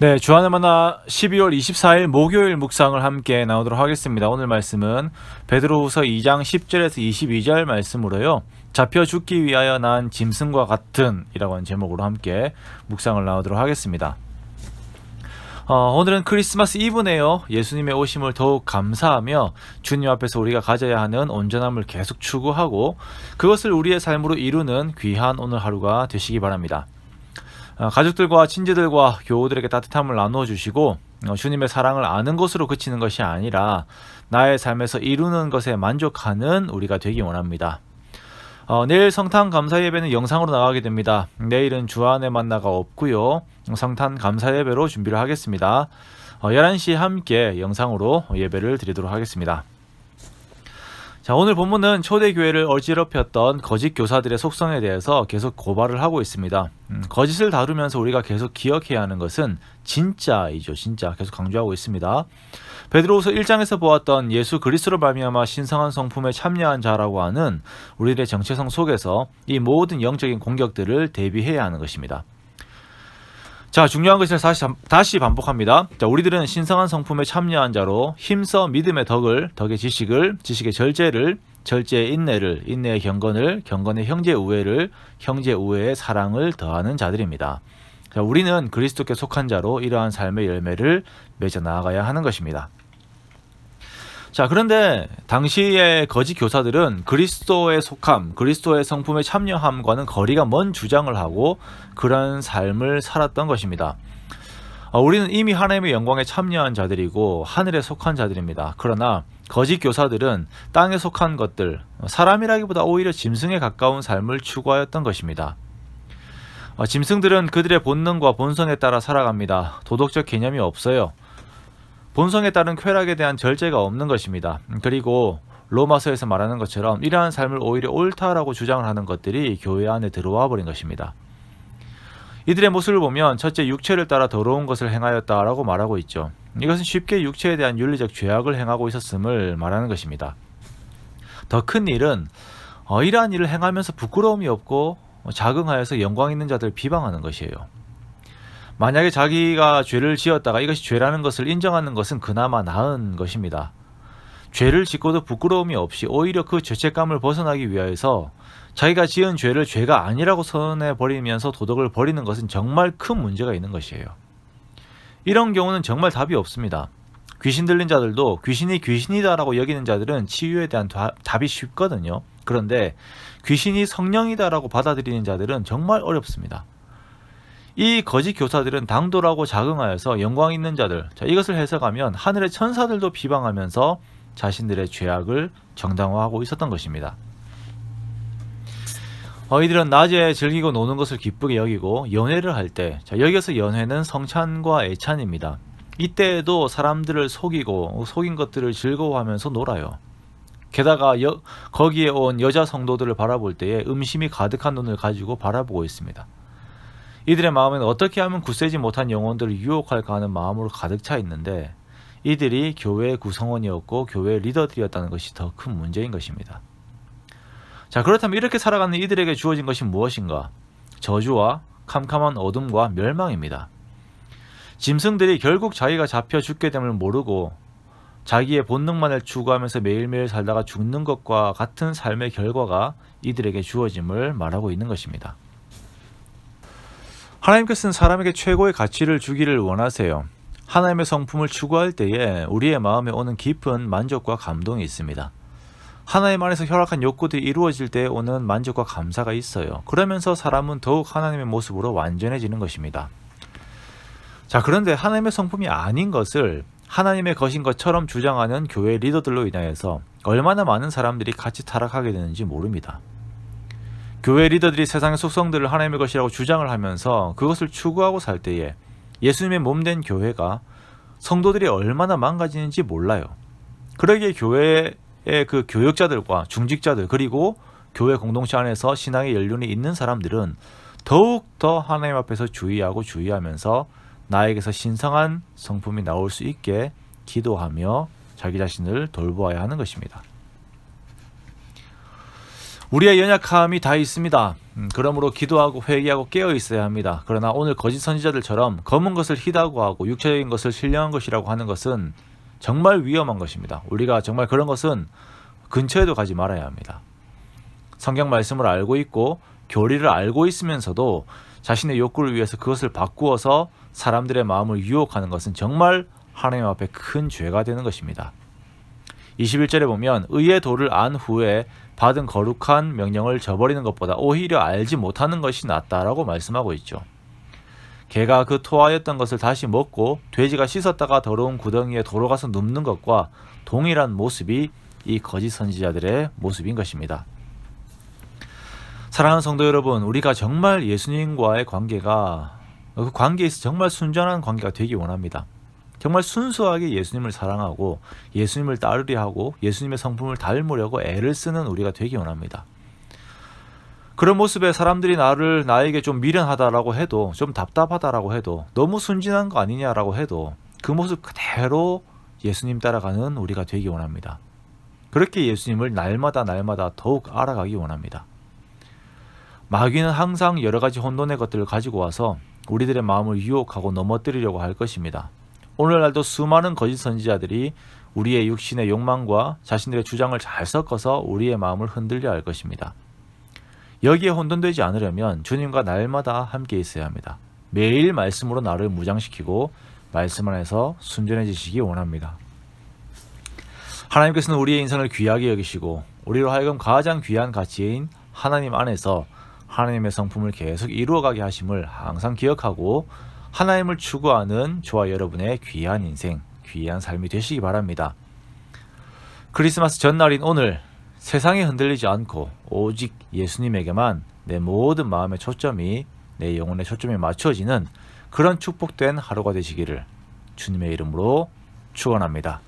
네, 주안의 만나 12월 24일 목요일 묵상을 함께 나누도록 하겠습니다. 오늘 말씀은 베드로후서 2장 10절에서 22절 말씀으로요. 잡혀 죽기 위하여 난 짐승과 같은 이라고 하는 제목으로 함께 묵상을 나누도록 하겠습니다. 오늘은 크리스마스 이브네요. 예수님의 오심을 더욱 감사하며 주님 앞에서 우리가 가져야 하는 온전함을 계속 추구하고 그것을 우리의 삶으로 이루는 귀한 오늘 하루가 되시기 바랍니다. 가족들과 친지들과 교우들에게 따뜻함을 나누어 주시고 주님의 사랑을 아는 것으로 그치는 것이 아니라 나의 삶에서 이루는 것에 만족하는 우리가 되기 원합니다. 내일 성탄 감사 예배는 영상으로 나가게 됩니다. 내일은 주안의 만나가 없고요. 성탄 감사 예배로 준비를 하겠습니다. 11시에 함께 영상으로 예배를 드리도록 하겠습니다. 자, 오늘 본문은 초대교회를 어지럽혔던 거짓 교사들의 속성에 대해서 계속 고발을 하고 있습니다. 거짓을 다루면서 우리가 계속 기억해야 하는 것은 진짜이죠. 진짜 계속 강조하고 있습니다. 베드로후서 1장에서 보았던 예수 그리스도로 말미암아 신성한 성품에 참여한 자라고 하는 우리들의 정체성 속에서 이 모든 영적인 공격들을 대비해야 하는 것입니다. 자, 중요한 것을 다시 반복합니다. 자, 우리들은 신성한 성품에 참여한 자로 힘써 믿음의 덕의 지식의 절제를, 절제의 인내를, 인내의 경건을, 경건의 형제 우애를, 형제 우애의 사랑을 더하는 자들입니다. 자, 우리는 그리스도께 속한 자로 이러한 삶의 열매를 맺어 나아가야 하는 것입니다. 자, 그런데 당시의 거짓 교사들은 그리스도의 속함, 그리스도의 성품에 참여함과는 거리가 먼 주장을 하고 그런 삶을 살았던 것입니다. 우리는 이미 하나님의 영광에 참여한 자들이고 하늘에 속한 자들입니다. 그러나 거짓 교사들은 땅에 속한 것들, 사람이라기보다 오히려 짐승에 가까운 삶을 추구하였던 것입니다. 짐승들은 그들의 본능과 본성에 따라 살아갑니다. 도덕적 개념이 없어요. 본성에 따른 쾌락에 대한 절제가 없는 것입니다. 그리고 로마서에서 말하는 것처럼 이러한 삶을 오히려 옳다라고 주장을 하는 것들이 교회 안에 들어와 버린 것입니다. 이들의 모습을 보면 첫째 육체를 따라 더러운 것을 행하였다라고 말하고 있죠. 이것은 쉽게 육체에 대한 윤리적 죄악을 행하고 있었음을 말하는 것입니다. 더 큰 일은 이러한 일을 행하면서 부끄러움이 없고 자긍하여서 영광 있는 자들을 비방하는 것이에요. 만약에 자기가 죄를 지었다가 이것이 죄라는 것을 인정하는 것은 그나마 나은 것입니다. 죄를 짓고도 부끄러움이 없이 오히려 그 죄책감을 벗어나기 위하여서 자기가 지은 죄를 죄가 아니라고 선언해버리면서 도덕을 버리는 것은 정말 큰 문제가 있는 것이에요. 이런 경우는 정말 답이 없습니다. 귀신 들린 자들도 귀신이 귀신이다라고 여기는 자들은 치유에 대한 답이 쉽거든요. 그런데 귀신이 성령이다라고 받아들이는 자들은 정말 어렵습니다. 이 거짓 교사들은 당돌하고 자긍하여서 영광 있는 자들, 자, 이것을 해석하면 하늘의 천사들도 비방하면서 자신들의 죄악을 정당화하고 있었던 것입니다. 이들은 낮에 즐기고 노는 것을 기쁘게 여기고 연회를 할 때, 자, 여기서 연회는 성찬과 애찬입니다. 이때에도 사람들을 속인 것들을 즐거워하면서 놀아요. 게다가 거기에 온 여자 성도들을 바라볼 때에 음심이 가득한 눈을 가지고 바라보고 있습니다. 이들의 마음에는 어떻게 하면 굳세지 못한 영혼들을 유혹할까 하는 마음으로 가득 차 있는데 이들이 교회의 구성원이었고 교회의 리더들이었다는 것이 더 큰 문제인 것입니다. 자, 그렇다면 이렇게 살아가는 이들에게 주어진 것이 무엇인가? 저주와 캄캄한 어둠과 멸망입니다. 짐승들이 결국 자기가 잡혀 죽게 됨을 모르고 자기의 본능만을 추구하면서 매일매일 살다가 죽는 것과 같은 삶의 결과가 이들에게 주어짐을 말하고 있는 것입니다. 하나님께서는 사람에게 최고의 가치를 주기를 원하세요. 하나님의 성품을 추구할 때에 우리의 마음에 오는 깊은 만족과 감동이 있습니다. 하나님 안에서 혈락한 욕구들이 이루어질 때 오는 만족과 감사가 있어요. 그러면서 사람은 더욱 하나님의 모습으로 완전해지는 것입니다. 자, 그런데 하나님의 성품이 아닌 것을 하나님의 것인 것처럼 주장하는 교회 리더들로 인하여서 얼마나 많은 사람들이 같이 타락하게 되는지 모릅니다. 교회 리더들이 세상의 속성들을 하나님의 것이라고 주장을 하면서 그것을 추구하고 살 때에 예수님의 몸된 교회가 성도들이 얼마나 망가지는지 몰라요. 그러기에 교회의 그 교역자들과 중직자들 그리고 교회 공동체 안에서 신앙의 연륜이 있는 사람들은 더욱더 하나님 앞에서 주의하면서 나에게서 신성한 성품이 나올 수 있게 기도하며 자기 자신을 돌보아야 하는 것입니다. 우리의 연약함이 다 있습니다. 그러므로 기도하고 회개하고 깨어 있어야 합니다. 그러나 오늘 거짓 선지자들처럼 검은 것을 희다고 하고 육체적인 것을 신령한 것이라고 하는 것은 정말 위험한 것입니다. 우리가 정말 그런 것은 근처에도 가지 말아야 합니다. 성경 말씀을 알고 있고 교리를 알고 있으면서도 자신의 욕구를 위해서 그것을 바꾸어서 사람들의 마음을 유혹하는 것은 정말 하나님 앞에 큰 죄가 되는 것입니다. 21절에 보면 의의 도를 안 후에 받은 거룩한 명령을 저버리는 것보다 오히려 알지 못하는 것이 낫다라고 말씀하고 있죠. 개가 그 토하였던 것을 다시 먹고 돼지가 씻었다가 더러운 구덩이에 돌아가서 눕는 것과 동일한 모습이 이 거짓 선지자들의 모습인 것입니다. 사랑하는 성도 여러분, 우리가 정말 예수님과의 관계가 그 관계에서 정말 순전한 관계가 되기 원합니다. 정말 순수하게 예수님을 사랑하고 예수님을 따르려 하고 예수님의 성품을 닮으려고 애를 쓰는 우리가 되기 원합니다. 그런 모습에 사람들이 나에게 좀 미련하다라고 해도, 좀 답답하다라고 해도, 너무 순진한 거 아니냐라고 해도 그 모습 그대로 예수님 따라가는 우리가 되기 원합니다. 그렇게 예수님을 날마다 더욱 알아가기 원합니다. 마귀는 항상 여러 가지 혼돈의 것들을 가지고 와서 우리들의 마음을 유혹하고 넘어뜨리려고 할 것입니다. 오늘날도 수많은 거짓 선지자들이 우리의 육신의 욕망과 자신들의 주장을 잘 섞어서 우리의 마음을 흔들려 할 것입니다. 여기에 혼돈되지 않으려면 주님과 날마다 함께 있어야 합니다. 매일 말씀으로 나를 무장시키고 말씀 안에서 순전해지시기 원합니다. 하나님께서는 우리의 인생을 귀하게 여기시고 우리로 하여금 가장 귀한 가치인 하나님 안에서 하나님의 성품을 계속 이루어가게 하심을 항상 기억하고 하나님을 추구하는 저와 여러분의 귀한 인생, 귀한 삶이 되시기 바랍니다. 크리스마스 전날인 오늘 세상에 흔들리지 않고 오직 예수님에게만 내 모든 마음의 초점이, 내 영혼의 초점이 맞춰지는 그런 축복된 하루가 되시기를 주님의 이름으로 축원합니다.